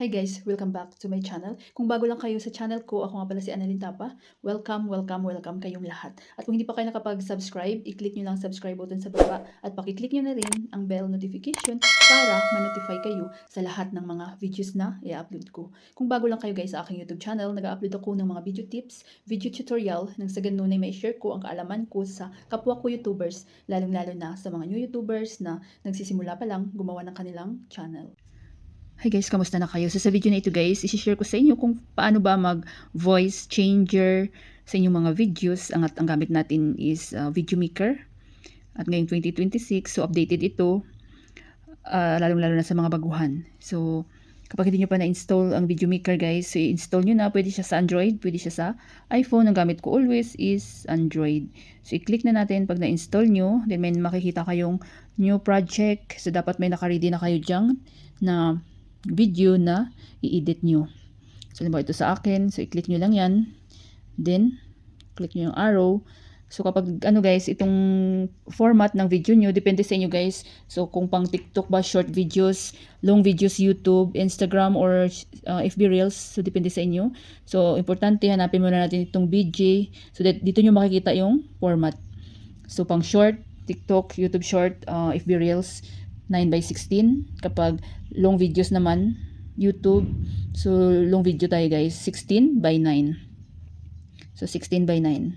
Hi guys! Welcome back to my channel. Kung bago lang kayo sa channel ko, ako nga pala si Annalyn Tapa. Welcome, welcome, welcome kayong lahat. At kung hindi pa kayo nakapag-subscribe, i-click nyo lang subscribe button sa baba at pakiclick nyo na rin ang bell notification para ma-notify kayo sa lahat ng mga videos na i-upload ko. Kung bago lang kayo guys sa aking YouTube channel, nag-upload ako ng mga video tips, video tutorial, nang sa ganun ay ma-share ko ang kaalaman ko sa kapwa ko YouTubers, lalong-lalo na sa mga new YouTubers na nagsisimula pa lang gumawa ng kanilang channel. Hi guys, kamusta na kayo? So sa video na ito guys, i-share ko sa inyo kung paano ba mag-voice changer sa inyong mga videos. Ang gamit natin is Video Maker. At ngayong 2026, so updated ito, lalong-lalo na sa mga baguhan. So kapag hindi nyo pa na-install ang Video Maker guys, so i-install nyo na. Pwede siya sa Android, pwede siya sa iPhone. Ang gamit ko always is Android. So i-click na natin pag na-install nyo. Then may makikita kayong new project. So dapat may naka-ready na kayo dyan na video na i-edit nyo. So, halimbawa ito sa akin. So, i-click nyo lang yan. Then, click nyo yung arrow. So, kapag guys, itong format ng video nyo, depende sa inyo guys. So, kung pang TikTok ba, short videos, long videos, YouTube, Instagram, or FB Reels. So, depende sa inyo. So, importante, hanapin muna natin itong BJ. So, dito nyo makikita yung format. So, pang short, TikTok, YouTube short, FB Reels, 9:16. Kapag long videos naman, YouTube, so long video tayo guys, 16:9. So 16:9.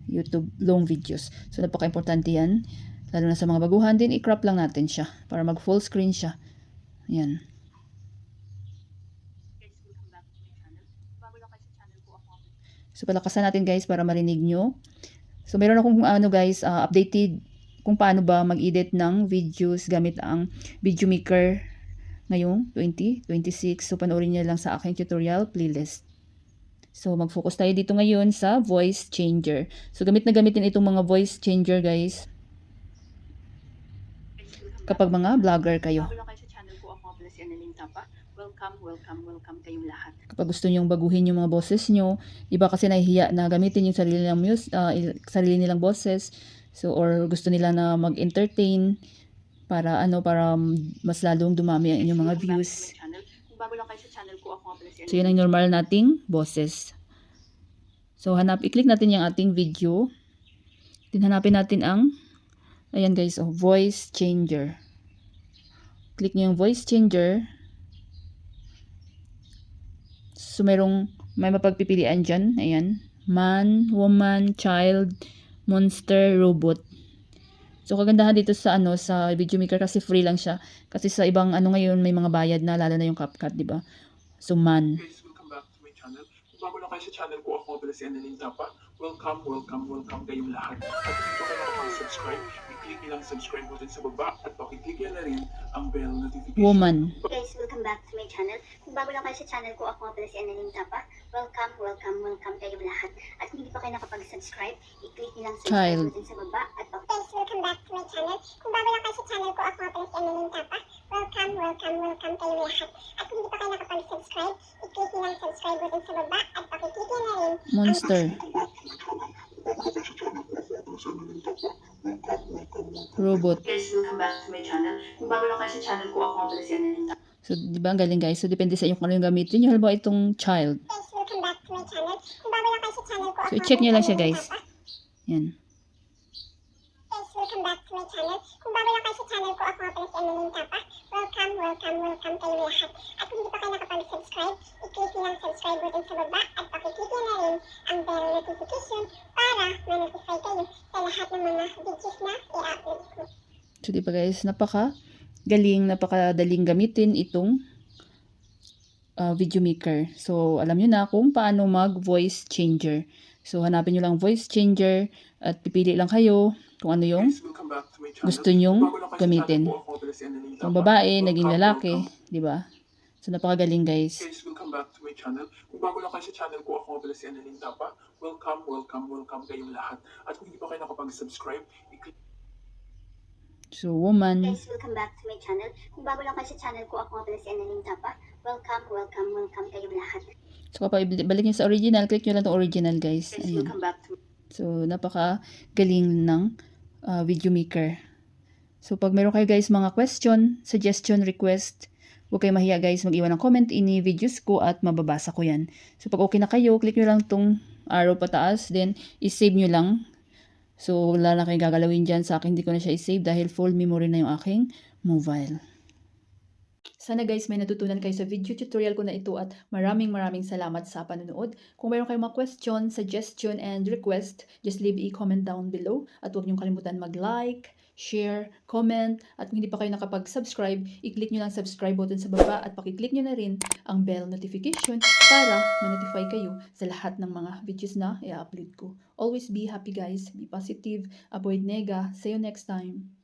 YouTube long videos. So napaka-importante yan. Lalo na sa mga baguhan din, i-crop lang natin siya para mag full screen siya. Yan. So palakasan natin guys para marinig nyo. So meron akong guys, updated kung paano ba mag-edit ng videos gamit ang Video Maker ngayong 2026. So panoorin niyo lang sa aking tutorial playlist. So mag-focus tayo dito ngayon sa voice changer. So gamit na gamitin itong mga voice changer guys kapag mga vlogger kayo. Welcome kayong lahat. Kapag gusto nyong baguhin yung mga boses nyo, iba kasi nahihiya na gamitin yung sarili nilang boses. So, or gusto nila na mag-entertain para mas lalong dumami ang inyong mga views. So, yun ang normal nating boses. So, i-click natin yung ating video. Then, hanapin natin ang, ayan guys, voice changer. Click nyo yung voice changer. So, may mapagpipilian dyan. Ayan. Man, woman, child, monster, robot. So kagandahan dito sa sa Video Maker kasi free lang siya. Kasi sa ibang ngayon may mga bayad na, lalo na yung CapCut, di ba? So man. Guys, welcome back to my channel. Kung bago lang kayo sa channel ko, ako pala si Annalyn Tapa. Welcome, welcome, welcome kayong lahat. At kung hindi pa kayo nakapag-subscribe, i-click nyo lang subscribe button sa baba at pakiclick nyo na rin ang bell notification. Woman. Guys, welcome back to my channel. Kung bago lang kayo sa channel ko, ako pala si Annalyn Tapa. Welcome, welcome, welcome kayong lahat. At kung hindi pa kayo nakapag-subscribe, i-click nyo lang subscribe button sa baba at Guys, welcome back to my channel. Kung bago lang kayo sa channel ko, ako pala si Annalyn Tapa. Welcome, welcome, welcome kayong lahat. At kung hindi pa kayo nakapag-subscribe, i-click nyo lang subscribe button sa baba at pakiclick nyo na rin Monster. Robot. Guys, welcome back to my channel. Kung bago lang kayo sa channel ko, ako pala si Annalyn Tapa. So, di ba ang galing guys? So, depende sa inyo kung ano yung gamitin nyo. Halimbawa itong child. Guys, welcome back to my channel. Kung bago lang kayo sa channel ko, So, i-check nyo lang siya guys. Yan. Guys, welcome back to my channel. Kung bago lang kayo sa channel ko, ako pala si Annalyn Tapa. Welcome, welcome, welcome kayong lahat. At kung hindi pa kayo nakapag-subscribe, i-click nyo lang subscribe button sa baba at pakiclick nyo na rin ang bell notification para ma-notify kayo sa lahat ng mga videos na i-upload ko. So, di ba guys? Napakadaling gamitin itong Video Maker. So, alam nyo na kung paano mag-voice changer. So, hanapin nyo lang voice changer at pipili lang kayo kung ano yung gusto nyong gamitin. Kung babae, naging lalaki, di ba? So, napakagaling guys. Guys, welcome back to my channel. Kung bago lang kayo sa channel ko, ako pala si Annalyn Tapa. Welcome, welcome, welcome kayong lahat. At kung hindi pa kayo nakapag-subscribe, i-click So, woman. Guys, welcome back to my channel. Kung bago lang kayo sa channel ko, ako pala si Annalyn Tapa. Welcome, welcome, welcome kayong lahat. So, kapag balik nyo sa original, click nyo lang itong original guys. Guys, Ayan. welcome back to So, napakagaling ng Video Maker. So, pag meron kayo guys mga question, suggestion, request, Huwag kayong mahiya guys, mag-iwan ng comment ini videos ko at mababasa ko yan. So pag okay na kayo, click nyo lang tong arrow pataas, then isave nyo lang. So wala na kayong gagalawin dyan. Sa akin hindi ko na siya isave dahil full memory na yung aking mobile. Sana guys may natutunan kayo sa video tutorial ko na ito at maraming salamat sa panonood. Kung mayroon kayong mga question, suggestion, and request, just leave a comment down below. At huwag niyong kalimutan mag-like, share, comment, at kung hindi pa kayo nakapag-subscribe, i-click nyo lang subscribe button sa baba at pakiclick nyo na rin ang bell notification para ma-notify kayo sa lahat ng mga videos na i-upload ko. Always be happy guys, be positive, avoid nega. See you next time.